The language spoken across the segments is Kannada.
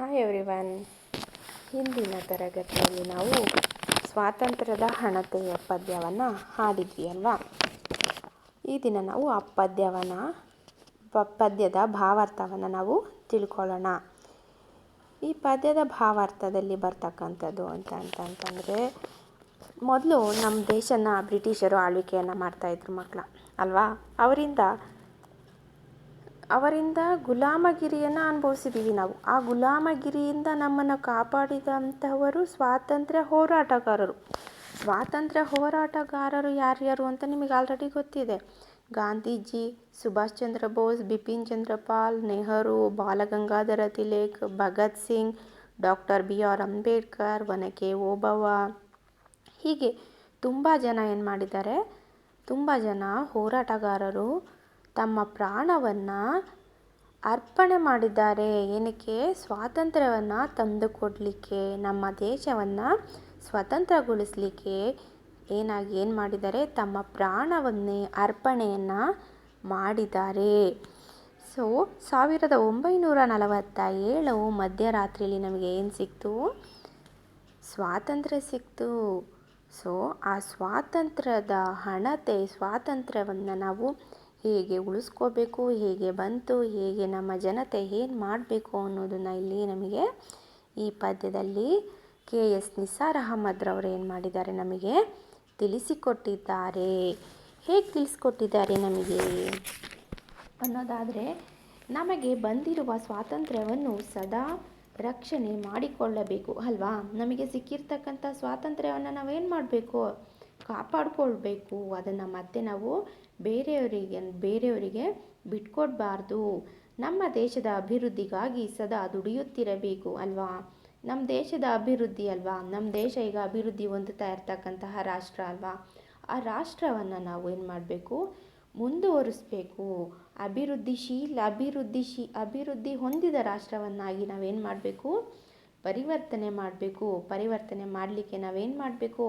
Hi everyone. ಹಿಂದಿನ ತರಗತಿಯಲ್ಲಿ ನಾವು ಸ್ವಾತಂತ್ರ್ಯದ ಹಣತೆಯ ಪದ್ಯವನ್ನು ಹಾಡಿದ್ವಿ ಅಲ್ವಾ. ಈ ದಿನ ನಾವು ಆ ಪದ್ಯದ ಭಾವಾರ್ಥವನ್ನು ನಾವು ತಿಳ್ಕೊಳ್ಳೋಣ. ಈ ಪದ್ಯದ ಭಾವಾರ್ಥದಲ್ಲಿ ಬರ್ತಕ್ಕಂಥದ್ದು ಅಂತಂತಂದರೆ, ಮೊದಲು ನಮ್ಮ ದೇಶನ ಬ್ರಿಟಿಷರು ಆಳ್ವಿಕೆಯನ್ನು ಮಾಡ್ತಾಯಿದ್ರು ಅಲ್ವಾ. ಅವರಿಂದ ಗುಲಾಮಗಿರಿಯನ್ನು ಅನುಭವಿಸಿದ್ದೀವಿ ನಾವು. ಆ ಗುಲಾಮಗಿರಿಯಿಂದ ನಮ್ಮನ್ನು ಕಾಪಾಡಿದಂಥವರು ಸ್ವಾತಂತ್ರ್ಯ ಹೋರಾಟಗಾರರು ಯಾರ್ಯಾರು ಅಂತ ನಿಮಗೆ ಆಲ್ರೆಡಿ ಗೊತ್ತಿದೆ. ಗಾಂಧೀಜಿ, ಸುಭಾಷ್ ಚಂದ್ರ ಬೋಸ್, ಬಿಪಿನ್ ಚಂದ್ರ ಪಾಲ್, ನೆಹರು, ಬಾಲಗಂಗಾಧರ ತಿಲಕ್, ಭಗತ್ ಸಿಂಗ್, ಡಾಕ್ಟರ್ BR ಅಂಬೇಡ್ಕರ್, ಒನಕೆ ಓಬವ್ವ, ಹೀಗೆ ತುಂಬ ಜನ ಹೋರಾಟಗಾರರು ತಮ್ಮ ಪ್ರಾಣವನ್ನು ಅರ್ಪಣೆ ಮಾಡಿದ್ದಾರೆ. ಏನಕ್ಕೆ? ಸ್ವಾತಂತ್ರ್ಯವನ್ನು ತಂದುಕೊಡಲಿಕ್ಕೆ, ನಮ್ಮ ದೇಶವನ್ನು ಸ್ವತಂತ್ರಗೊಳಿಸಲಿಕ್ಕೆ ಏನು ಮಾಡಿದ್ದಾರೆ? ತಮ್ಮ ಪ್ರಾಣವನ್ನೇ ಅರ್ಪಣೆಯನ್ನು ಮಾಡಿದ್ದಾರೆ. 1947 ಮಧ್ಯರಾತ್ರಿಯಲ್ಲಿ ನಮಗೆ ಏನು ಸಿಕ್ತು? ಸ್ವಾತಂತ್ರ್ಯ ಸಿಕ್ತು. ಆ ಸ್ವಾತಂತ್ರ್ಯದ ಹಣತೆ, ಸ್ವಾತಂತ್ರ್ಯವನ್ನು ನಾವು ಹೇಗೆ ಉಳಿಸ್ಕೋಬೇಕು, ಹೇಗೆ ಬಂತು, ಹೇಗೆ ನಮ್ಮ ಜನತೆ ಏನು ಮಾಡಬೇಕು ಅನ್ನೋದನ್ನು ಇಲ್ಲಿ ನಮಗೆ ಈ ಪದ್ಯದಲ್ಲಿ KS ನಿಸಾರ್ ಅಹಮದ್ ರವರು ಏನು ಮಾಡಿದ್ದಾರೆ? ನಮಗೆ ತಿಳಿಸಿಕೊಟ್ಟಿದ್ದಾರೆ. ಹೇಗೆ ತಿಳಿಸ್ಕೊಟ್ಟಿದ್ದಾರೆ ನಮಗೆ ಅನ್ನೋದಾದರೆ, ನಮಗೆ ಬಂದಿರುವ ಸ್ವಾತಂತ್ರ್ಯವನ್ನು ಸದಾ ರಕ್ಷಣೆ ಮಾಡಿಕೊಳ್ಳಬೇಕು ಅಲ್ವಾ. ನಮಗೆ ಸಿಕ್ಕಿರ್ತಕ್ಕಂಥ ಸ್ವಾತಂತ್ರ್ಯವನ್ನು ನಾವೇನು ಮಾಡಬೇಕು? ಕಾಪಾಡಿಕೊಳ್ಬೇಕು. ಅದನ್ನು ಮತ್ತೆ ನಾವು ಬೇರೆಯವರಿಗೆ ಬಿಟ್ಕೊಡ್ಬಾರ್ದು. ನಮ್ಮ ದೇಶದ ಅಭಿವೃದ್ಧಿಗಾಗಿ ಸದಾ ದುಡಿಯುತ್ತಿರಬೇಕು ಅಲ್ವಾ. ನಮ್ಮ ದೇಶದ ಅಭಿವೃದ್ಧಿ ಅಲ್ವಾ, ನಮ್ಮ ದೇಶ ಈಗ ಅಭಿವೃದ್ಧಿ ಹೊಂದುತ್ತಾ ಇರ್ತಕ್ಕಂತಹ ರಾಷ್ಟ್ರ ಅಲ್ವಾ. ಆ ರಾಷ್ಟ್ರವನ್ನು ನಾವು ಏನು ಮಾಡಬೇಕು? ಮುಂದುವರಿಸಬೇಕು. ಅಭಿವೃದ್ಧಿ ಹೊಂದಿದ ರಾಷ್ಟ್ರವನ್ನಾಗಿ ನಾವೇನು ಮಾಡಬೇಕು? ಪರಿವರ್ತನೆ ಮಾಡಬೇಕು. ಪರಿವರ್ತನೆ ಮಾಡಲಿಕ್ಕೆ ನಾವೇನು ಮಾಡಬೇಕು?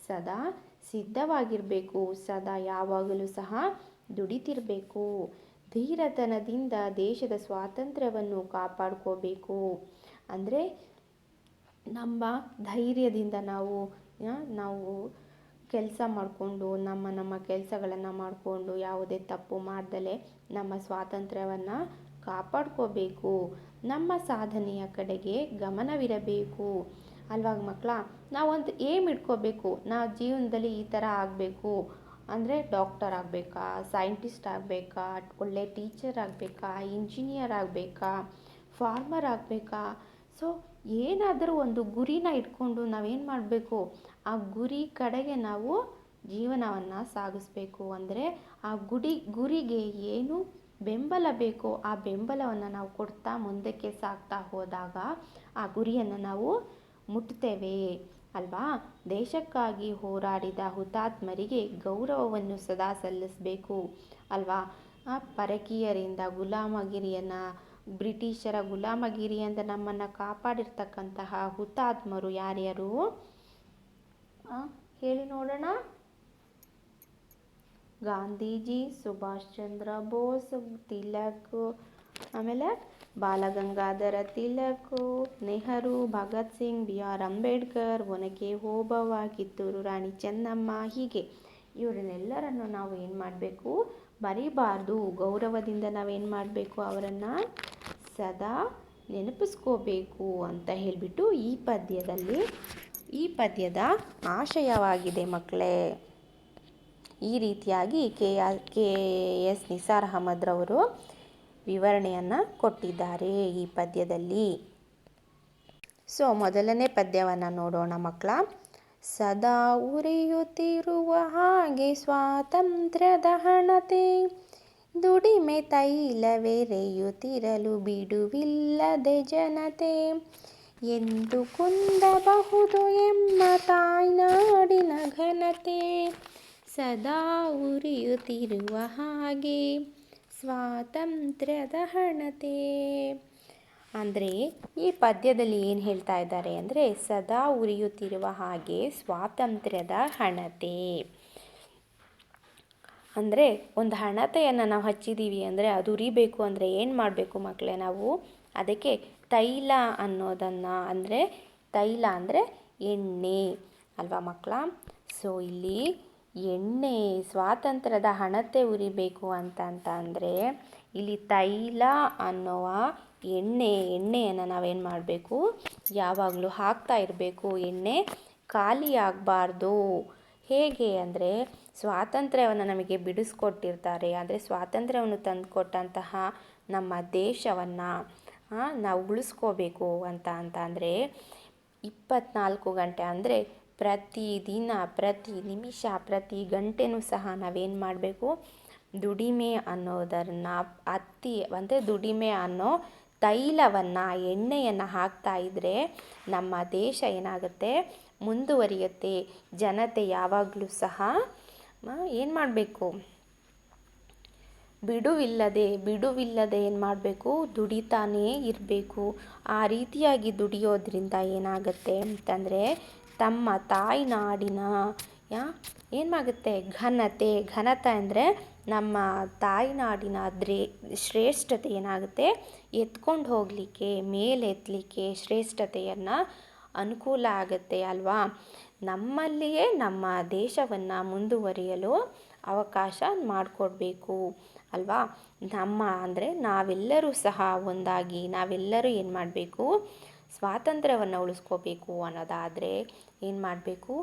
ಸದಾ ಸಿದ್ಧವಾಗಿರಬೇಕು. ಸದಾ ಯಾವಾಗಲೂ ಸಹ ದುಡಿತಿರಬೇಕು. ಧೀರತನದಿಂದ ದೇಶದ ಸ್ವಾತಂತ್ರ್ಯವನ್ನು ಕಾಪಾಡ್ಕೋಬೇಕು. ಅಂದರೆ ನಮ್ಮ ಧೈರ್ಯದಿಂದ ನಾವು ಕೆಲಸ ಮಾಡಿಕೊಂಡು ನಮ್ಮ ಕೆಲಸಗಳನ್ನು ಮಾಡಿಕೊಂಡು ಯಾವುದೇ ತಪ್ಪು ಮಾಡ್ದಲೇ ನಮ್ಮ ಸ್ವಾತಂತ್ರ್ಯವನ್ನು ಕಾಪಾಡ್ಕೋಬೇಕು. ನಮ್ಮ ಸಾಧನೆಯ ಕಡೆಗೆ ಗಮನವಿರಬೇಕು ಅಲ್ವಾ ಮಕ್ಕಳ. ನಾವೊಂದು ಏಮ್ ಇಟ್ಕೋಬೇಕು, ನಾವು ಜೀವನದಲ್ಲಿ ಈ ಥರ ಆಗಬೇಕು ಅಂದರೆ ಡಾಕ್ಟರ್ ಆಗಬೇಕಾ, ಸೈಂಟಿಸ್ಟ್ ಆಗಬೇಕಾ, ಒಳ್ಳೆ ಟೀಚರ್ ಆಗಬೇಕಾ, ಇಂಜಿನಿಯರ್ ಆಗಬೇಕಾ, ಫಾರ್ಮರ್ ಆಗಬೇಕಾ. ಏನಾದರೂ ಒಂದು ಗುರಿನ ಇಟ್ಕೊಂಡು ನಾವೇನು ಮಾಡಬೇಕು? ಆ ಗುರಿ ಕಡೆಗೆ ನಾವು ಜೀವನವನ್ನು ಸಾಗಿಸ್ಬೇಕು. ಅಂದರೆ ಆ ಗುರಿಗೆ ಏನು ಬೆಂಬಲ ಬೇಕೋ ಆ ಬೆಂಬಲವನ್ನು ನಾವು ಕೊಡ್ತಾ ಮುಂದಕ್ಕೆ ಸಾಗ್ತಾ ಹೋದಾಗ ಆ ಗುರಿಯನ್ನು ನಾವು ಮುಟ್ತೇವೆ ಅಲ್ವಾ. ದೇಶಕ್ಕಾಗಿ ಹೋರಾಡಿದ ಹುತಾತ್ಮರಿಗೆ ಗೌರವವನ್ನು ಸದಾ ಸಲ್ಲಿಸಬೇಕು ಅಲ್ವಾ. ಪರಕೀಯರಿಂದ ಬ್ರಿಟಿಷರ ಗುಲಾಮಗಿರಿಯಿಂದ ನಮ್ಮನ್ನು ಕಾಪಾಡಿರ್ತಕ್ಕಂತಹ ಹುತಾತ್ಮರು ಯಾರ್ಯಾರು ಹೇಳಿ ನೋಡೋಣ? ಗಾಂಧೀಜಿ, ಸುಭಾಷ್ ಚಂದ್ರ ಬೋಸ್, ತಿಲಕ್, ಆಮೇಲೆ ಬಾಲಗಂಗಾಧರ ತಿಲಕ್, ನೆಹರು, ಭಗತ್ ಸಿಂಗ್, BR ಅಂಬೇಡ್ಕರ್, ಒನಕೆ ಓಬವ್ವ, ಕಿತ್ತೂರು ರಾಣಿ ಚೆನ್ನಮ್ಮ, ಹೀಗೆ ಇವರನ್ನೆಲ್ಲರನ್ನು ನಾವು ಏನು ಮಾಡಬೇಕು? ಮರಿಬಾರ್ದು. ಗೌರವದಿಂದ ನಾವೇನು ಮಾಡಬೇಕು? ಅವರನ್ನು ಸದಾ ನೆನಪಿಸ್ಕೋಬೇಕು ಅಂತ ಹೇಳಿಬಿಟ್ಟು ಈ ಪದ್ಯದ ಆಶಯವಾಗಿದೆ ಮಕ್ಕಳೇ. ಈ ರೀತಿಯಾಗಿ KS ನಿಸಾರ್ ಅಹಮದ್ ರವರು ವಿವರಣೆಯನ್ನು ಕೊಟ್ಟಿದ್ದಾರೆ ಈ ಪದ್ಯದಲ್ಲಿ. ಮೊದಲನೇ ಪದ್ಯವನ್ನು ನೋಡೋಣ ಮಕ್ಕಳ. ಸದಾ ಉರಿಯುತ್ತಿರುವ ಹಾಗೆ ಸ್ವಾತಂತ್ರ್ಯದ ಹಣತೆ, ದುಡಿಮೆ ತೈಲವೆರೆಯುತ್ತಿರಲು ಬಿಡುವಿಲ್ಲದೆ ಜನತೆ, ಎಂದು ಕುಂದಬಹುದು ಎಮ್ಮ ತಾಯ್ನಾಡಿನ ಘನತೆ, ಸದಾ ಉರಿಯುತ್ತಿರುವ ಹಾಗೆ ಸ್ವಾತಂತ್ರ್ಯದ ಹಣತೆ. ಅಂದರೆ ಈ ಪದ್ಯದಲ್ಲಿ ಏನು ಹೇಳ್ತಾ ಇದ್ದಾರೆ ಅಂದರೆ, ಸದಾ ಉರಿಯುತ್ತಿರುವ ಹಾಗೆ ಸ್ವಾತಂತ್ರ್ಯದ ಹಣತೆ ಅಂದರೆ ಒಂದು ಹಣತೆಯನ್ನು ನಾವು ಹಚ್ಚಿದ್ದೀವಿ ಅಂದರೆ ಅದು ಉರಿಬೇಕು ಅಂದರೆ ಏನು ಮಾಡಬೇಕು ಮಕ್ಕಳೇ ನಾವು ಅದಕ್ಕೆ ತೈಲ ಅನ್ನೋದನ್ನು ಅಂದರೆ ತೈಲ ಅಂದರೆ ಎಣ್ಣೆ ಅಲ್ವಾ ಮಕ್ಕಳ. ಸೊ ಇಲ್ಲಿ ಎಣ್ಣೆ ಸ್ವಾತಂತ್ರ್ಯದ ಹಣತೆ ಉರಿಬೇಕು ಅಂದರೆ ಇಲ್ಲಿ ತೈಲ ಅನ್ನುವ ಎಣ್ಣೆಯನ್ನು ನಾವೇನು ಮಾಡಬೇಕು ಯಾವಾಗಲೂ ಹಾಕ್ತಾ ಇರಬೇಕು. ಎಣ್ಣೆ ಖಾಲಿ ಆಗಬಾರ್ದು. ಹೇಗೆ ಅಂದರೆ ಸ್ವಾತಂತ್ರ್ಯವನ್ನು ನಮಗೆ ಬಿಡಿಸ್ಕೊಟ್ಟಿರ್ತಾರೆ, ಅಂದರೆ ಸ್ವಾತಂತ್ರ್ಯವನ್ನು ತಂದುಕೊಟ್ಟಂತಹ ನಮ್ಮ ದೇಶವನ್ನು ನಾವು ಉಳಿಸ್ಕೋಬೇಕು ಅಂದರೆ 24 ಗಂಟೆ ಅಂದರೆ ಪ್ರತಿದಿನ ಪ್ರತಿ ನಿಮಿಷ ಪ್ರತಿ ಗಂಟೆನೂ ಸಹ ನಾವೇನು ಮಾಡಬೇಕು ದುಡಿಮೆ ಅನ್ನೋದನ್ನು ಅಂದರೆ ದುಡಿಮೆ ಅನ್ನೋ ತೈಲವನ್ನು ಎಣ್ಣೆಯನ್ನು ಹಾಕ್ತಾ ಇದ್ದರೆ ನಮ್ಮ ದೇಶ ಏನಾಗುತ್ತೆ ಮುಂದುವರಿಯುತ್ತೆ. ಜನತೆ ಯಾವಾಗಲೂ ಸಹ ಏನು ಮಾಡಬೇಕು ಬಿಡುವಿಲ್ಲದೆ ಏನು ಮಾಡಬೇಕು ದುಡಿತಾನೇ ಇರಬೇಕು. ಆ ರೀತಿಯಾಗಿ ದುಡಿಯೋದ್ರಿಂದ ಏನಾಗುತ್ತೆ ಅಂತಂದರೆ ತಮ್ಮ ತಾಯ್ನಾಡಿನ ಏನಾಗುತ್ತೆ ಘನತೆ ಅಂದರೆ ನಮ್ಮ ತಾಯ್ನಾಡಿನ ಶ್ರೇಷ್ಠತೆ ಏನಾಗುತ್ತೆ ಎತ್ಕೊಂಡು ಹೋಗಲಿಕ್ಕೆ ಮೇಲೆತ್ತಲಿಕ್ಕೆ ಶ್ರೇಷ್ಠತೆಯನ್ನು ಅನುಕೂಲ ಆಗುತ್ತೆ ಅಲ್ವಾ. ನಮ್ಮಲ್ಲಿಯೇ ನಮ್ಮ ದೇಶವನ್ನು ಮುಂದುವರಿಯಲು ಅವಕಾಶ ಮಾಡಿಕೊಡ್ಬೇಕು ಅಲ್ವಾ. ಅಂದರೆ ನಾವೆಲ್ಲರೂ ಸಹ ಒಂದಾಗಿ ನಾವೆಲ್ಲರೂ ಏನು ಮಾಡಬೇಕು ಸ್ವಾತಂತ್ರ್ಯವನ್ನು ಉಳಿಸ್ಕೋಬೇಕು ಅನ್ನೋದಾದರೆ ಏನು ಮಾಡಬೇಕು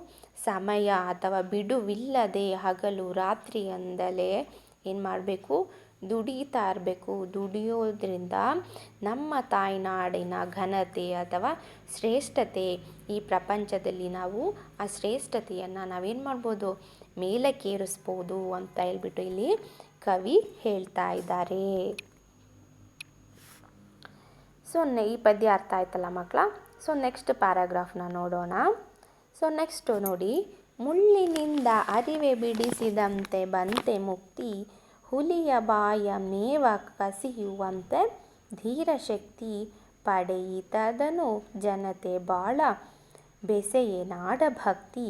ಸಮಯ ಅಥವಾ ಬಿಡುವಿಲ್ಲದೆ ಹಗಲು ರಾತ್ರಿ ಅಂದಲೇ ಏನು ಮಾಡಬೇಕು ದುಡಿತಾ ಇರಬೇಕು. ದುಡಿಯೋದ್ರಿಂದ ನಮ್ಮ ತಾಯ್ನಾಡಿನ ಘನತೆ ಅಥವಾ ಶ್ರೇಷ್ಠತೆ ಈ ಪ್ರಪಂಚದಲ್ಲಿ ನಾವು ಆ ಶ್ರೇಷ್ಠತೆಯನ್ನು ನಾವೇನು ಮಾಡ್ಬೋದು ಮೇಲಕ್ಕೇರಿಸ್ಬೋದು ಅಂತ ಹೇಳ್ಬಿಟ್ಟು ಇಲ್ಲಿ ಕವಿ ಹೇಳ್ತಾ ಇದ್ದಾರೆ. ಸೊ ಈ ಪದ್ಯ ಅರ್ಥ ಆಯ್ತಲ್ಲ ಮಕ್ಕಳ. ಸೊ ನೆಕ್ಸ್ಟ್ ಪ್ಯಾರಾಗ್ರಾಫ್ನ ನೋಡೋಣ. ಸೊ ನೆಕ್ಸ್ಟ್ ನೋಡಿ, ಮುಳ್ಳಿನಿಂದ ಅರಿವೆ ಬಿಡಿಸಿದಂತೆ ಬಂತೆ ಮುಕ್ತಿ, ಹುಲಿಯ ಬಾಯ ಮೇವ ಕಸಿಯುವಂತೆ ಧೀರ ಶಕ್ತಿ, ಪಡೆಯಿತದನು ಜನತೆ ಬಾಳ ಬೆಸೆಯೇ ನಾಡಭಕ್ತಿ.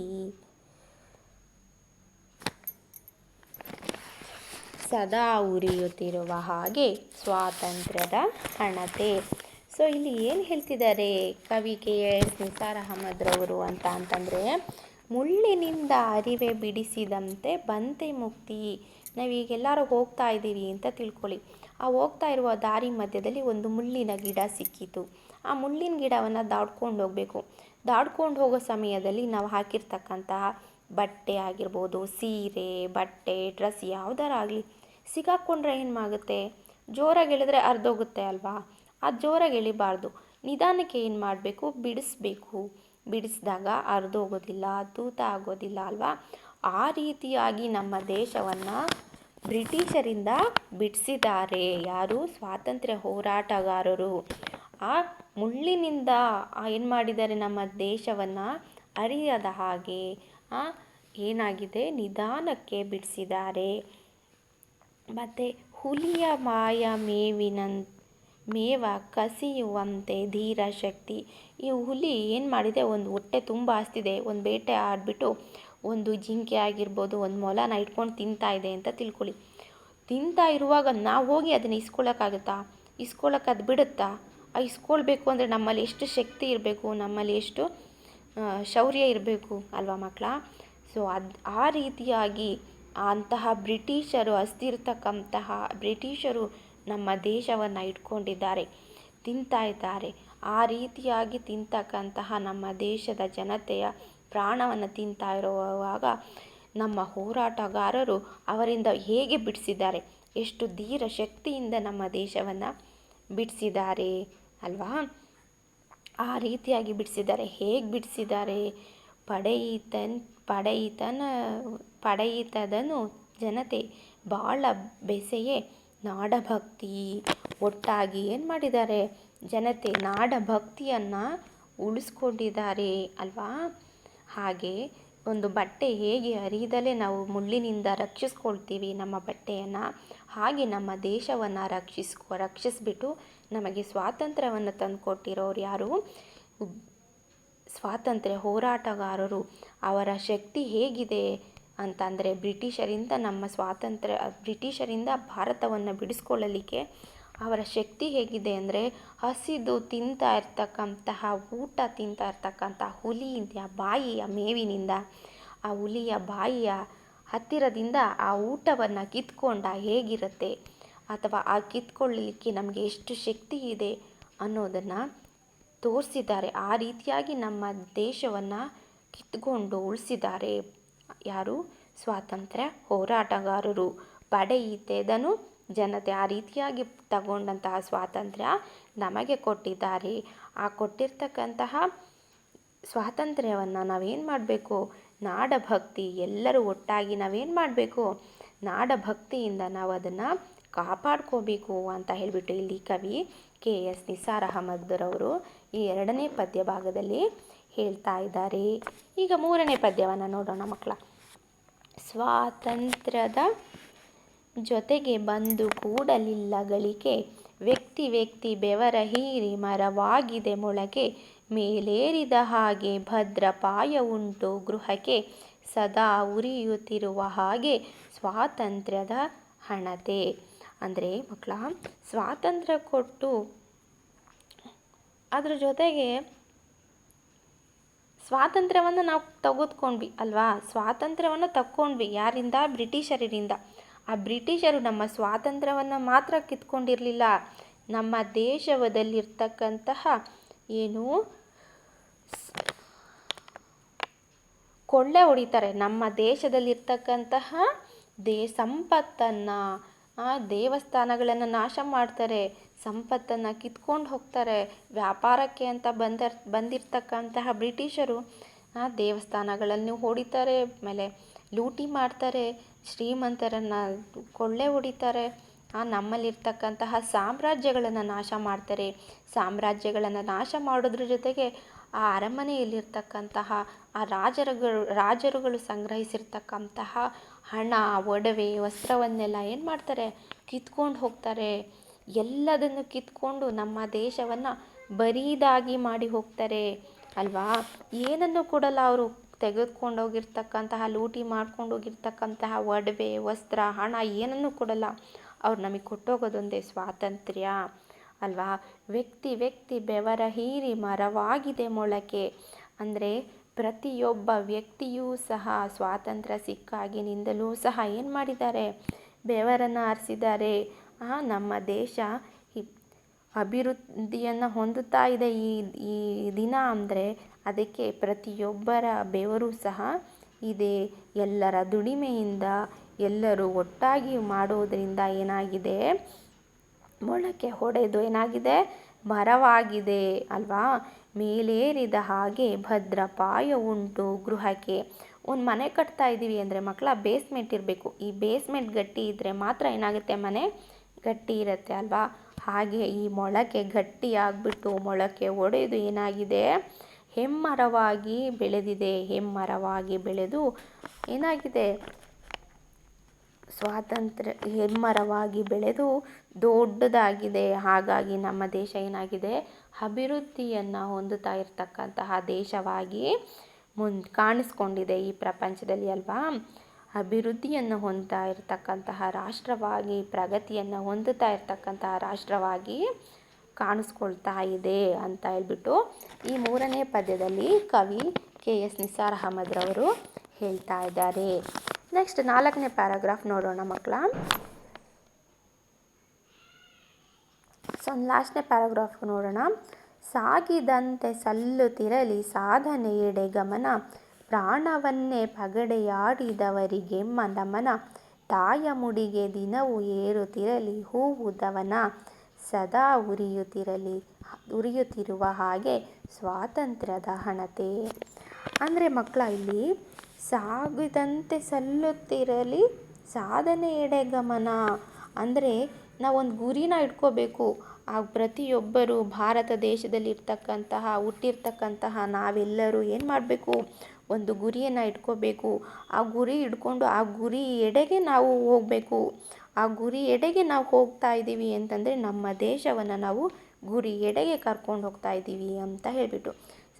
ಸದಾ ಉರಿಯುತ್ತಿರುವ ಹಾಗೆ ಸ್ವಾತಂತ್ರ್ಯದ ಹಣತೆ. ಸೊ ಇಲ್ಲಿ ಏನು ಹೇಳ್ತಿದ್ದಾರೆ ಕವಿ KS ನಿಸಾರ್ ಅಹಮದ್ ರವರು ಅಂತಂದರೆ ಮುಳ್ಳಿನಿಂದ ಅರಿವೆ ಬಿಡಿಸಿದಂತೆ ಬಂತೆ ಮುಕ್ತಿ. ನಾವೀಗೆಲ್ಲರೂ ಹೋಗ್ತಾ ಇದ್ದೀವಿ ಅಂತ ತಿಳ್ಕೊಳ್ಳಿ. ಆ ಹೋಗ್ತಾ ಇರುವ ದಾರಿ ಮಧ್ಯದಲ್ಲಿ ಒಂದು ಮುಳ್ಳಿನ ಗಿಡ ಸಿಕ್ಕಿತು. ಆ ಮುಳ್ಳಿನ ಗಿಡವನ್ನು ದಾಟ್ಕೊಂಡು ಹೋಗಬೇಕು. ದಾಟ್ಕೊಂಡು ಹೋಗೋ ಸಮಯದಲ್ಲಿ ನಾವು ಹಾಕಿರ್ತಕ್ಕಂತಹ ಬಟ್ಟೆ ಆಗಿರ್ಬೋದು, ಸೀರೆ, ಬಟ್ಟೆ, ಡ್ರೆಸ್ ಯಾವುದಾರ ಆಗಲಿ ಸಿಗಾಕ್ಕೊಂಡ್ರೆ ಏನಾಗುತ್ತೆ ಜೋರಾಗಿ ಎಳೆದ್ರೆ ಅರ್ಧೋಗುತ್ತೆ ಅಲ್ವಾ. ಆ ಜೋರಾಗಿ ಎಳಿಬಾರ್ದು, ನಿಧಾನಕ್ಕೆ ಏನು ಮಾಡಬೇಕು ಬಿಡಿಸ್ಬೇಕು. ಬಿಡಿಸಿದಾಗ ಅರ್ಧೋಗೋದಿಲ್ಲ, ತೂತ ಆಗೋದಿಲ್ಲ ಅಲ್ವಾ. ಆ ರೀತಿಯಾಗಿ ನಮ್ಮ ದೇಶವನ್ನು ಬ್ರಿಟಿಷರಿಂದ ಬಿಡಿಸಿದ್ದಾರೆ ಯಾರು ಸ್ವಾತಂತ್ರ್ಯ ಹೋರಾಟಗಾರರು. ಆ ಮುಳ್ಳಿನಿಂದ ಏನು ಮಾಡಿದ್ದಾರೆ ನಮ್ಮ ದೇಶವನ್ನು ಅರಿಯದ ಹಾಗೆ ಏನಾಗಿದೆ ನಿಧಾನಕ್ಕೆ ಬಿಡಿಸಿದ್ದಾರೆ. ಮತ್ತು ಹುಲಿಯ ಮಾಯ ಮೇವ ಕಸಿಯುವಂತೆ ಧೀರ ಶಕ್ತಿ. ಈ ಹುಲಿ ಏನು ಮಾಡಿದೆ ಒಂದು ಹೊಟ್ಟೆ ತುಂಬ ಹಸ್ತಿದೆ, ಒಂದು ಬೇಟೆ ಆಡಿಬಿಟ್ಟು ಒಂದು ಜಿಂಕೆ ಆಗಿರ್ಬೋದು ಒಂದು ಮೊಲನ ಇಟ್ಕೊಂಡು ತಿಂತಾ ಇದೆ ಅಂತ ತಿಳ್ಕೊಳ್ಳಿ. ತಿಂತಾ ಇರುವಾಗ ನಾವು ಹೋಗಿ ಅದನ್ನು ಇಸ್ಕೊಳ್ಳೋಕ್ಕಾಗುತ್ತಾ? ಇಸ್ಕೊಳ್ಳೋಕೆ ಅದು ಬಿಡುತ್ತಾ? ಇಸ್ಕೊಳ್ಬೇಕು ಅಂದರೆ ನಮ್ಮಲ್ಲಿ ಎಷ್ಟು ಶಕ್ತಿ ಇರಬೇಕು, ನಮ್ಮಲ್ಲಿ ಎಷ್ಟು ಶೌರ್ಯ ಇರಬೇಕು ಅಲ್ವಾ ಮಕ್ಕಳ. ಸೊ ಆ ರೀತಿಯಾಗಿ ಅಂತಹ ಬ್ರಿಟಿಷರು ಹಸ್ತಿರ್ತಕ್ಕಂತಹ ಬ್ರಿಟಿಷರು ನಮ್ಮ ದೇಶವನ್ನು ಇಟ್ಕೊಂಡಿದ್ದಾರೆ, ತಿಂತಾ ಇದ್ದಾರೆ. ಆ ರೀತಿಯಾಗಿ ತಿಂತಕ್ಕಂತಹ ನಮ್ಮ ದೇಶದ ಜನತೆಯ ಪ್ರಾಣವನ್ನು ತಿಂತಾ ಇರುವಾಗ ನಮ್ಮ ಹೋರಾಟಗಾರರು ಅವರಿಂದ ಹೇಗೆ ಬಿಡಿಸಿದ್ದಾರೆ, ಎಷ್ಟು ಧೀರ ಶಕ್ತಿಯಿಂದ ನಮ್ಮ ದೇಶವನ್ನು ಬಿಡಿಸಿದ್ದಾರೆ ಅಲ್ವಾ. ಆ ರೀತಿಯಾಗಿ ಬಿಡಿಸಿದ್ದಾರೆ. ಹೇಗೆ ಬಿಡಿಸಿದ್ದಾರೆ? ಪಡೆಯಿತದನು ಜನತೆ ಬಾಳ ಬೆಸೆಯೇ ನಾಡಭಕ್ತಿ. ಒಟ್ಟಾಗಿ ಏನು ಮಾಡಿದ್ದಾರೆ ಜನತೆ ನಾಡಭಕ್ತಿಯನ್ನು ಉಳಿಸ್ಕೊಂಡಿದ್ದಾರೆ ಅಲ್ವಾ. ಹಾಗೆ ಒಂದು ಬಟ್ಟೆ ಹೇಗೆ ಹರಿದಲೇ ನಾವು ಮುಳ್ಳಿನಿಂದ ರಕ್ಷಿಸ್ಕೊಳ್ತೀವಿ ನಮ್ಮ ಬಟ್ಟೆಯನ್ನು, ಹಾಗೆ ನಮ್ಮ ದೇಶವನ್ನು ರಕ್ಷಿಸಿಬಿಟ್ಟು ನಮಗೆ ಸ್ವಾತಂತ್ರ್ಯವನ್ನು ತಂದುಕೊಟ್ಟಿರೋರು ಯಾರು ಸ್ವಾತಂತ್ರ್ಯ ಹೋರಾಟಗಾರರು. ಅವರ ಶಕ್ತಿ ಹೇಗಿದೆ ಅಂತಂದರೆ ಬ್ರಿಟಿಷರಿಂದ ಭಾರತವನ್ನು ಬಿಡಿಸ್ಕೊಳ್ಳಲಿಕ್ಕೆ ಅವರ ಶಕ್ತಿ ಹೇಗಿದೆ ಅಂದರೆ ಹಸಿದು ತಿಂತಾ ಇರ್ತಕ್ಕಂತಹ ತಿಂತಾ ಇರ್ತಕ್ಕಂತಹ ಹುಲಿಯ ಬಾಯಿಯ ಮೇವಿನಿಂದ, ಆ ಹುಲಿಯ ಬಾಯಿಯ ಹತ್ತಿರದಿಂದ ಆ ಊಟವನ್ನು ಕಿತ್ಕೊಂಡ ಹೇಗಿರುತ್ತೆ, ಅಥವಾ ಆ ಕಿತ್ಕೊಳ್ಳಲಿಕ್ಕೆ ನಮಗೆ ಎಷ್ಟು ಶಕ್ತಿ ಇದೆ ಅನ್ನೋದನ್ನು ತೋರಿಸಿದ್ದಾರೆ. ಆ ರೀತಿಯಾಗಿ ನಮ್ಮ ದೇಶವನ್ನು ಕಿತ್ಕೊಂಡು ಉಳಿಸಿದ್ದಾರೆ ಯಾರು? ಸ್ವಾತಂತ್ರ್ಯ ಹೋರಾಟಗಾರರು. ಪಡೆಯಿತೆದನು ಜನತೆ. ಆ ರೀತಿಯಾಗಿ ತಗೊಂಡಂತಹ ಸ್ವಾತಂತ್ರ್ಯ ನಮಗೆ ಕೊಟ್ಟಿದ್ದಾರೆ. ಆ ಕೊಟ್ಟಿರ್ತಕ್ಕಂತಹ ಸ್ವಾತಂತ್ರ್ಯವನ್ನು ನಾವೇನು ಮಾಡಬೇಕು? ನಾಡಭಕ್ತಿ, ಎಲ್ಲರೂ ಒಟ್ಟಾಗಿ ನಾವೇನು ಮಾಡಬೇಕು? ನಾಡಭಕ್ತಿಯಿಂದ ನಾವು ಅದನ್ನು ಕಾಪಾಡ್ಕೋಬೇಕು ಅಂತ ಹೇಳಿಬಿಟ್ಟು ಇಲ್ಲಿ ಕವಿ KS ನಿಸಾರ್ ಅಹಮದ್ರವರು ಈ 2ನೇ ಪದ್ಯ ಭಾಗದಲ್ಲಿ ಹೇಳ್ತಾ ಇದ್ದಾರೆ. ಈಗ 3ನೇ ಪದ್ಯವನ್ನು ನೋಡೋಣ ಮಕ್ಕಳ. ಸ್ವಾತಂತ್ರ್ಯದ ಜೊತೆಗೆ ಬಂದು ಕೂಡಲಿಲ್ಲ ಗಳಿಕೆ, ವ್ಯಕ್ತಿ ಬೆವರ ಹೀರಿ ಮರವಾಗಿದೆ ಮೊಳಕೆ, ಮೇಲೇರಿದ ಹಾಗೆ ಭದ್ರಪಾಯ ಉಂಟು ಗೃಹಕ್ಕೆ, ಸದಾ ಉರಿಯುತ್ತಿರುವ ಹಾಗೆ ಸ್ವಾತಂತ್ರ್ಯದ ಹಣತೆ. ಅಂದರೆ ಮಕ್ಕಳ, ಸ್ವಾತಂತ್ರ್ಯ ಕೊಟ್ಟು ಅದ್ರ ಜೊತೆಗೆ ಸ್ವಾತಂತ್ರ್ಯವನ್ನು ನಾವು ತೆಗೆದುಕೊಂಡ್ವಿ ಅಲ್ವಾ? ಸ್ವಾತಂತ್ರ್ಯವನ್ನು ತಕ್ಕೊಂಡ್ವಿ ಯಾರಿಂದ? ಬ್ರಿಟಿಷರಿಂದ. ಆ ಬ್ರಿಟಿಷರು ನಮ್ಮ ಸ್ವಾತಂತ್ರ್ಯವನ್ನು ಮಾತ್ರ ಕಿತ್ಕೊಂಡಿರಲಿಲ್ಲ, ನಮ್ಮ ದೇಶದಲ್ಲಿರ್ತಕ್ಕಂತಹ ಏನು ಕೊಳ್ಳೆ ಹೊಡಿತಾರೆ. ನಮ್ಮ ದೇಶದಲ್ಲಿರ್ತಕ್ಕಂತಹ ಸಂಪತ್ತನ್ನು, ದೇವಸ್ಥಾನಗಳನ್ನು ನಾಶ ಮಾಡ್ತಾರೆ, ಸಂಪತ್ತನ್ನು ಕಿತ್ಕೊಂಡು ಹೋಗ್ತಾರೆ. ವ್ಯಾಪಾರಕ್ಕೆ ಅಂತ ಬಂದಿರ್ತಕ್ಕಂತಹ ಬ್ರಿಟಿಷರು ದೇವಸ್ಥಾನಗಳನ್ನು ಹೊಡಿತಾರೆ, ಆಮೇಲೆ ಲೂಟಿ ಮಾಡ್ತಾರೆ, ಶ್ರೀಮಂತರನ್ನು ಕೊಳ್ಳೆ ಹೊಡಿತಾರೆ, ನಮ್ಮಲ್ಲಿರ್ತಕ್ಕಂತಹ ಸಾಮ್ರಾಜ್ಯಗಳನ್ನು ನಾಶ ಮಾಡ್ತಾರೆ. ಸಾಮ್ರಾಜ್ಯಗಳನ್ನು ನಾಶ ಮಾಡೋದ್ರ ಜೊತೆಗೆ ಆ ಅರಮನೆಯಲ್ಲಿರ್ತಕ್ಕಂತಹ ಆ ರಾಜರುಗಳು ಸಂಗ್ರಹಿಸಿರ್ತಕ್ಕಂತಹ ಹಣ, ಒಡವೆ, ವಸ್ತ್ರವನ್ನೆಲ್ಲ ಏನು ಮಾಡ್ತಾರೆ? ಕಿತ್ಕೊಂಡು ಹೋಗ್ತಾರೆ. ಎಲ್ಲದನ್ನು ಕಿತ್ಕೊಂಡು ನಮ್ಮ ದೇಶವನ್ನು ಬರೀದಾಗಿ ಮಾಡಿ ಹೋಗ್ತಾರೆ ಅಲ್ವಾ? ಏನನ್ನು ಕೊಡಲ್ಲ ಅವರು. ತೆಗೆದುಕೊಂಡು ಹೋಗಿರ್ತಕ್ಕಂತಹ, ಲೂಟಿ ಮಾಡ್ಕೊಂಡು ಹೋಗಿರ್ತಕ್ಕಂತಹ ಒಡವೆ, ವಸ್ತ್ರ, ಹಣ ಏನನ್ನು ಕೊಡಲ್ಲ. ಅವ್ರು ನಮಗೆ ಕೊಟ್ಟೋಗೋದೊಂದೇ ಸ್ವಾತಂತ್ರ್ಯ ಅಲ್ವಾ? ವ್ಯಕ್ತಿ ಬೆವರ ಹೀರಿ ಮರವಾಗಿದೆ ಮೊಳಕೆ. ಅಂದರೆ ಪ್ರತಿಯೊಬ್ಬ ವ್ಯಕ್ತಿಯೂ ಸಹ ಸ್ವಾತಂತ್ರ್ಯ ಸಿಕ್ಕಾಗಿನಿಂದಲೂ ಸಹ ಏನು ಮಾಡಿದ್ದಾರೆ? ಬೆವರನ್ನು ಹರಿಸಿದ್ದಾರೆ. ನಮ್ಮ ದೇಶ ಅಭಿವೃದ್ಧಿಯನ್ನು ಹೊಂದುತ್ತಾ ಇದೆ ಈ ದಿನ ಅಂದರೆ ಅದಕ್ಕೆ ಪ್ರತಿಯೊಬ್ಬರ ಬೆವರು ಸಹ ಇದೆ. ಎಲ್ಲರ ದುಡಿಮೆಯಿಂದ ಎಲ್ಲರೂ ಒಟ್ಟಾಗಿ ಮಾಡೋದರಿಂದ ಏನಾಗಿದೆ? ಮೊಳಕೆ ಹೊಡೆದು ಏನಾಗಿದೆ? ಮರವಾಗಿದೆ ಅಲ್ವಾ? ಮೇಲೇರಿದ ಹಾಗೆ ಭದ್ರಪಾಯ ಉಂಟು ಗೃಹಕ್ಕೆ. ಒಂದು ಮನೆ ಕಟ್ತಾ ಇದ್ದೀವಿ ಅಂದರೆ ಮಕ್ಕಳ, ಬೇಸ್ಮೆಂಟ್ ಇರಬೇಕು. ಈ ಬೇಸ್ಮೆಂಟ್ ಗಟ್ಟಿ ಇದ್ದರೆ ಮಾತ್ರ ಏನಾಗುತ್ತೆ? ಮನೆ ಗಟ್ಟಿ ಇರುತ್ತೆ ಅಲ್ವಾ? ಹಾಗೆ ಈ ಮೊಳಕೆ ಗಟ್ಟಿಯಾಗ್ಬಿಟ್ಟು ಮೊಳಕೆ ಒಡೆದು ಏನಾಗಿದೆ? ಹೆಮ್ಮರವಾಗಿ ಬೆಳೆದಿದೆ. ಹೆಮ್ಮರವಾಗಿ ಬೆಳೆದು ಏನಾಗಿದೆ? ಸ್ವಾತಂತ್ರ್ಯ ಹೆಮ್ಮರವಾಗಿ ಬೆಳೆದು ದೊಡ್ಡದಾಗಿದೆ. ಹಾಗಾಗಿ ನಮ್ಮ ದೇಶ ಏನಾಗಿದೆ? ಅಭಿವೃದ್ಧಿಯನ್ನು ಹೊಂದುತ್ತಾ ಇರತಕ್ಕಂತಹ ದೇಶವಾಗಿ ಕಾಣಿಸ್ಕೊಂಡಿದೆ ಈ ಪ್ರಪಂಚದಲ್ಲಿ ಅಲ್ವಾ? ಅಭಿವೃದ್ಧಿಯನ್ನು ಹೊಂದುತ್ತಾ ಇರತಕ್ಕಂತಹ ರಾಷ್ಟ್ರವಾಗಿ, ಪ್ರಗತಿಯನ್ನು ಹೊಂದುತ್ತಾ ಇರತಕ್ಕಂತಹ ರಾಷ್ಟ್ರವಾಗಿ ಕಾಣಿಸ್ಕೊಳ್ತಾ ಇದೆ ಅಂತ ಹೇಳ್ಬಿಟ್ಟು ಈ 3ನೇ ಪದ್ಯದಲ್ಲಿ ಕವಿ KS ನಿಸಾರ್ ಅಹಮದ್ರವರು ಹೇಳ್ತಾ ಇದ್ದಾರೆ. ನೆಕ್ಸ್ಟ್ 4ನೇ ಪ್ಯಾರಾಗ್ರಾಫ್ ನೋಡೋಣ ಮಕ್ಕಳ. ಲಾಸ್ಟ್ನೇ ಪ್ಯಾರಾಗ್ರಾಫ್ ನೋಡೋಣ. ಸಾಗಿದಂತೆ ಸಲ್ಲುತ್ತಿರಲಿ ಸಾಧನೆಯೆಡೆ ಗಮನ, ಪ್ರಾಣವನ್ನೇ ಪಗಡೆಯಾಡಿದವರಿಗೆಮ್ಮ ನಮನ, ತಾಯ ಮುಡಿಗೆ ದಿನವೂ ಏರುತ್ತಿರಲಿ ಹೂವು ದವನ, ಸದಾ ಉರಿಯುತ್ತಿರುವ ಹಾಗೆ ಸ್ವಾತಂತ್ರ್ಯದ ಹಣತೆ. ಅಂದರೆ ಮಕ್ಕಳ, ಇಲ್ಲಿ ಸಾಗಿದಂತೆ ಸಲ್ಲುತ್ತಿರಲಿ ಸಾಧನೆಯೆಡೆ ಗಮನ ಅಂದರೆ ನಾವೊಂದು ಗುರಿನ ಇಟ್ಕೋಬೇಕು. ಆ ಪ್ರತಿಯೊಬ್ಬರು ಭಾರತ ದೇಶದಲ್ಲಿರ್ತಕ್ಕಂತಹ ಹುಟ್ಟಿರ್ತಕ್ಕಂತಹ ನಾವೆಲ್ಲರೂ ಏನು ಮಾಡಬೇಕು? ಒಂದು ಗುರಿಯನ್ನು ಇಟ್ಕೋಬೇಕು. ಆ ಗುರಿ ಇಟ್ಕೊಂಡು ಆ ಗುರಿ ಎಡೆಗೆ ನಾವು ಹೋಗಬೇಕು. ಆ ಗುರಿ ಎಡೆಗೆ ನಾವು ಹೋಗ್ತಾ ಇದ್ದೀವಿ ಅಂತಂದರೆ ನಮ್ಮ ದೇಶವನ್ನು ನಾವು ಗುರಿ ಎಡೆಗೆ ಕರ್ಕೊಂಡು ಹೋಗ್ತಾ ಇದ್ದೀವಿ ಅಂತ ಹೇಳಿಬಿಟ್ಟು.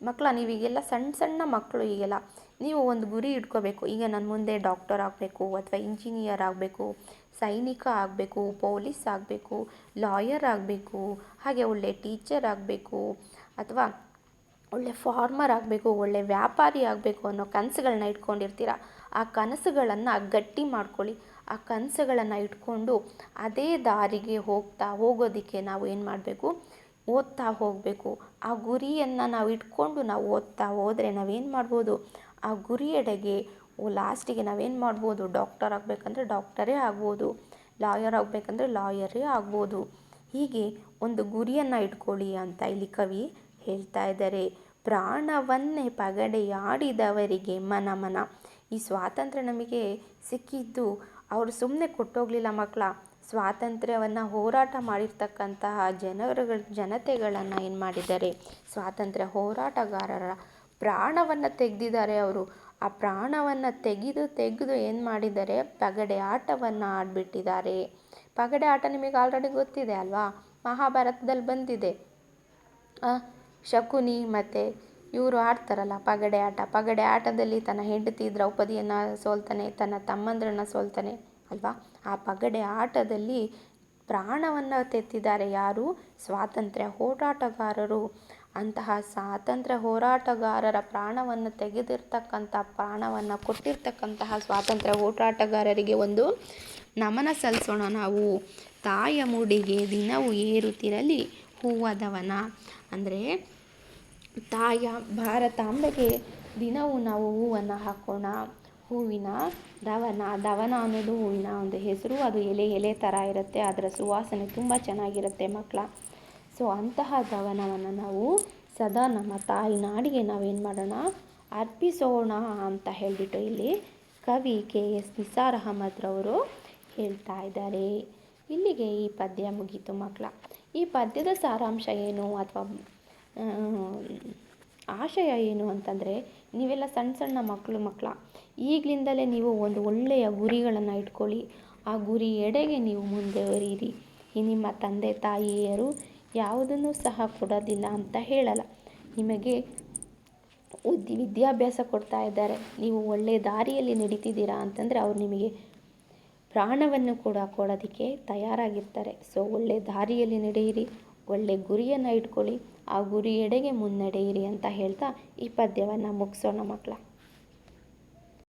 ಮಕ್ಕಳ, ನೀವೀಗೆಲ್ಲ ಸಣ್ಣ ಮಕ್ಕಳು ಈಗೆಲ್ಲ ನೀವು ಒಂದು ಗುರಿ ಇಟ್ಕೋಬೇಕು. ಈಗ ನನ್ನ ಮುಂದೆ ಡಾಕ್ಟರ್ ಆಗಬೇಕು ಅಥವಾ ಇಂಜಿನಿಯರ್ ಆಗಬೇಕು, ಸೈನಿಕ ಆಗಬೇಕು, ಪೊಲೀಸ್ ಆಗಬೇಕು, ಲಾಯರ್ ಆಗಬೇಕು, ಹಾಗೆ ಒಳ್ಳೆ ಟೀಚರ್ ಆಗಬೇಕು, ಅಥವಾ ಒಳ್ಳೆ ಫಾರ್ಮರ್ ಆಗಬೇಕು, ಒಳ್ಳೆ ವ್ಯಾಪಾರಿ ಆಗಬೇಕು ಅನ್ನೋ ಕನಸುಗಳನ್ನ ಇಟ್ಕೊಂಡಿರ್ತೀರ. ಆ ಕನಸುಗಳನ್ನು ಗಟ್ಟಿ ಮಾಡ್ಕೊಳ್ಳಿ. ಆ ಕನಸುಗಳನ್ನು ಇಟ್ಕೊಂಡು ಅದೇ ದಾರಿಗೆ ಹೋಗೋದಕ್ಕೆ ನಾವು ಏನು ಮಾಡಬೇಕು, ಓದ್ತಾ ಹೋಗಬೇಕು. ಆ ಗುರಿಯನ್ನು ನಾವು ಇಟ್ಕೊಂಡು ನಾವು ಓದ್ತಾ ಹೋದರೆ ನಾವೇನು ಮಾಡ್ಬೋದು, ಆ ಗುರಿಯೆಡೆಗೆ ಲಾಸ್ಟಿಗೆ ನಾವೇನು ಮಾಡ್ಬೋದು, ಡಾಕ್ಟರ್ ಆಗಬೇಕಂದ್ರೆ ಡಾಕ್ಟರೇ ಆಗ್ಬೋದು, ಲಾಯರ್ ಆಗಬೇಕಂದ್ರೆ ಲಾಯರೇ ಆಗ್ಬೋದು. ಹೀಗೆ ಒಂದು ಗುರಿಯನ್ನು ಇಟ್ಕೊಳ್ಳಿ ಅಂತ ಇಲ್ಲಿ ಕವಿ ಹೇಳ್ತಾ ಇದ್ದಾರೆ. ಪ್ರಾಣವನ್ನೇ ಪಗಡೆಯಾಡಿದವರಿಗೆ ಮನ ಮನ. ಈ ಸ್ವಾತಂತ್ರ್ಯ ನಮಗೆ ಸಿಕ್ಕಿದ್ದು ಅವರು ಸುಮ್ಮನೆ ಕೊಟ್ಟೋಗಲಿಲ್ಲ ಮಕ್ಕಳ. ಸ್ವಾತಂತ್ರ್ಯವನ್ನು ಹೋರಾಟ ಮಾಡಿರ್ತಕ್ಕಂತಹ ಜನತೆಗಳನ್ನು ಏನು ಮಾಡಿದ್ದಾರೆ, ಸ್ವಾತಂತ್ರ್ಯ ಹೋರಾಟಗಾರರ ಪ್ರಾಣವನ್ನು ತೆಗೆದಿದ್ದಾರೆ ಅವರು. ಆ ಪ್ರಾಣವನ್ನು ತೆಗೆದು ಏನು ಮಾಡಿದ್ದಾರೆ, ಪಗಡೆ ಆಟವನ್ನು ಆಡಿಬಿಟ್ಟಿದ್ದಾರೆ. ಪಗಡೆ ಆಟ ನಿಮಗೆ ಆಲ್ರೆಡಿ ಗೊತ್ತಿದೆ ಅಲ್ವಾ, ಮಹಾಭಾರತದಲ್ಲಿ ಬಂದಿದೆ. ಶಕುನಿ ಮತ್ತು ಇವರು ಆಡ್ತಾರಲ್ಲ ಪಗಡೆ ಆಟ. ಪಗಡೆ ಆಟದಲ್ಲಿ ತನ್ನ ಹೆಂಡತಿ ದ್ರೌಪದಿಯನ್ನು ಸೋಲ್ತಾನೆ, ತನ್ನ ತಮ್ಮಂದ್ರನ್ನು ಸೋಲ್ತಾನೆ ಅಲ್ವಾ. ಆ ಪಗಡೆ ಆಟದಲ್ಲಿ ಪ್ರಾಣವನ್ನು ತೆತ್ತಿದ್ದಾರೆ ಯಾರು, ಸ್ವಾತಂತ್ರ್ಯ ಹೋರಾಟಗಾರರು. ಅಂತಹ ಸ್ವಾತಂತ್ರ್ಯ ಹೋರಾಟಗಾರರ ಪ್ರಾಣವನ್ನು ಪ್ರಾಣವನ್ನು ಕೊಟ್ಟಿರ್ತಕ್ಕಂತಹ ಸ್ವಾತಂತ್ರ್ಯ ಹೋರಾಟಗಾರರಿಗೆ ಒಂದು ನಮನ ಸಲ್ಲಿಸೋಣ ನಾವು. ತಾಯ ಮುಡಿಗೆ ದಿನವೂ ಏರುತ್ತಿರಲಿ ಹೂವದವನ. ಅಂದರೆ ತಾಯ ಭಾರತಾಂಬೆಗೆ ದಿನವೂ ನಾವು ಹೂವನ್ನು ಹಾಕೋಣ. ಹೂವಿನ ದವನ ಅನ್ನೋದು ಹೂವಿನ ಒಂದು ಹೆಸರು. ಅದು ಎಲೆ ಥರ ಇರುತ್ತೆ, ಅದರ ಸುವಾಸನೆ ತುಂಬ ಚೆನ್ನಾಗಿರುತ್ತೆ ಮಕ್ಕಳ. ಸೊ ಅಂತಹ ದವನವನ್ನು ನಾವು ಸದಾ ನಮ್ಮ ತಾಯಿ ನಾಡಿಗೆ ನಾವೇನು ಮಾಡೋಣ, ಅರ್ಪಿಸೋಣ ಅಂತ ಹೇಳಿಬಿಟ್ಟು ಇಲ್ಲಿ ಕವಿ KS ನಿಸಾರ್ ಅಹಮದ್ ರವರು ಹೇಳ್ತಾ ಇದ್ದಾರೆ. ಇಲ್ಲಿಗೆ ಈ ಪದ್ಯ ಮುಗೀತು ಮಕ್ಕಳ. ಈ ಪದ್ಯದ ಸಾರಾಂಶ ಏನು ಅಥವಾ ಆಶಯ ಏನು ಅಂತಂದರೆ, ನೀವೆಲ್ಲ ಸಣ್ಣ ಮಕ್ಕಳ ಈಗಲಿಂದಲೇ ನೀವು ಒಂದು ಒಳ್ಳೆಯ ಗುರಿಗಳನ್ನು ಇಟ್ಕೊಳ್ಳಿ. ಆ ಗುರಿ ಎಡೆಗೆ ನೀವು ಮುಂದುವರಿಯಿರಿ. ನಿಮ್ಮ ತಂದೆ ತಾಯಿಯರು ಯಾವುದನ್ನು ಸಹ ಕೊಡೋದಿಲ್ಲ ಅಂತ ಹೇಳಲ್ಲ, ನಿಮಗೆ ವಿದ್ಯಾಭ್ಯಾಸ ಕೊಡ್ತಾ ಇದ್ದಾರೆ. ನೀವು ಒಳ್ಳೆಯ ದಾರಿಯಲ್ಲಿ ನಡೀತಿದ್ದೀರಾ ಅಂತಂದರೆ ಅವ್ರು ನಿಮಗೆ ಪ್ರಾಣವನ್ನು ಕೂಡ ಕೊಡೋದಕ್ಕೆ ತಯಾರಾಗಿರ್ತಾರೆ. ಸೊ ಒಳ್ಳೆಯ ದಾರಿಯಲ್ಲಿ ನಡೆಯಿರಿ, ಒಳ್ಳೆಯ ಗುರಿಯನ್ನು ಇಟ್ಕೊಳ್ಳಿ, ಆ ಗುರಿ ಎಡೆಗೆ ಮುನ್ನಡೆಯಿರಿ ಅಂತ ಹೇಳ್ತಾ ಈ ಪದ್ಯವನ್ನು ಮುಗಿಸೋಣ ಮಕ್ಕಳ.